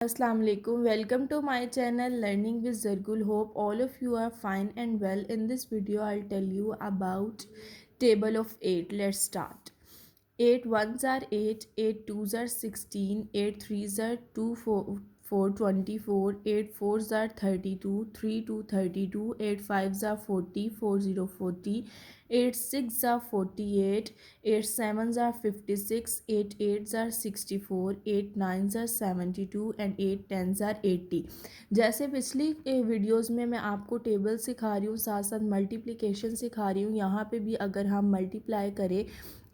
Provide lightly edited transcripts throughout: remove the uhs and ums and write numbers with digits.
Assalamu alaikum. Welcome to my channel Learning with Zargul. Hope all of you are fine and well. In this video I'll tell you about table of 8. Let's start. 8 ones are 8, 8 twos are 16, 8 threes are 2 4 24, 8 fours are 32, 3 2 32, 8 fives are 40, 40 40, 8 six are 48, 8 sevens are 56, 8 eights are 64, 8 nines are 72 and 8 tens are 80। जैसे पिछली videos में मैं आपको table सिखा रही हूँ, साथ साथ मल्टीप्लिकेशन सिखा रही हूँ। यहाँ पे भी अगर हम मल्टीप्लाई करें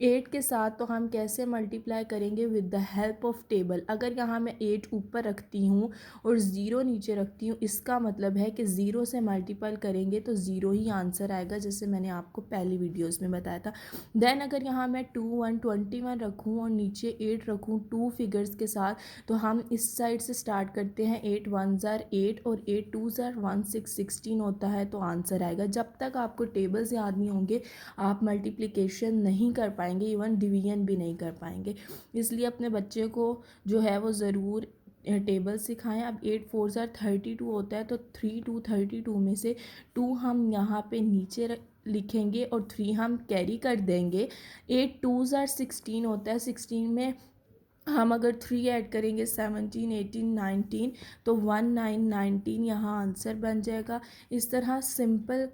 8 के साथ तो हम कैसे मल्टीप्लाई करेंगे, with the help of table. अगर यहाँ मैं 8 ऊपर रखती हूँ और ज़ीरो नीचे रखती हूँ, इसका मतलब है कि ज़ीरो से मल्टीपल करेंगे तो ज़ीरो ही आंसर आएगा, जैसे मैंने आपको पहली वीडियोस में बताया था। देन अगर यहाँ मैं 21 रखूँ और नीचे 8 रखूँ टू फिगर्स के साथ, तो हम इस साइड से स्टार्ट करते हैं। 8 वंस आर 8 और 8 टूज़ आर 1 6 16 होता है, तो आंसर आएगा। जब तक आपको टेबल्स याद नहीं होंगे आप मल्टीप्लिकेशन नहीं कर पाएंगे, इवन डिवीजन भी नहीं कर पाएंगे। इसलिए अपने बच्चे को जो है वो ज़रूर टेबल सिखाएं। अब 8 फोर्स आर 32 होता है, तो 3 2 32 में से 2 हम यहाँ पे नीचे लिखेंगे और 3 हम कैरी कर देंगे। 8 टूज़ आर 16 होता है, 16 में हम अगर 3 ऐड करेंगे 17 18 19, तो 19 यहाँ आंसर बन जाएगा। इस तरह सिंपल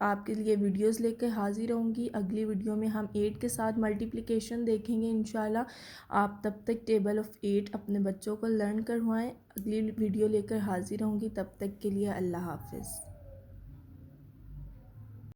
आपके लिए वीडियोस लेकर हाजिर रहूँगी। अगली वीडियो में हम 8 के साथ मल्टीप्लिकेशन देखेंगे इंशाल्लाह। आप तब तक टेबल ऑफ़ 8 अपने बच्चों को लर्न करवाएं। अगली वीडियो लेकर हाजिर रहूँगी, तब तक के लिए अल्लाह हाफिज़।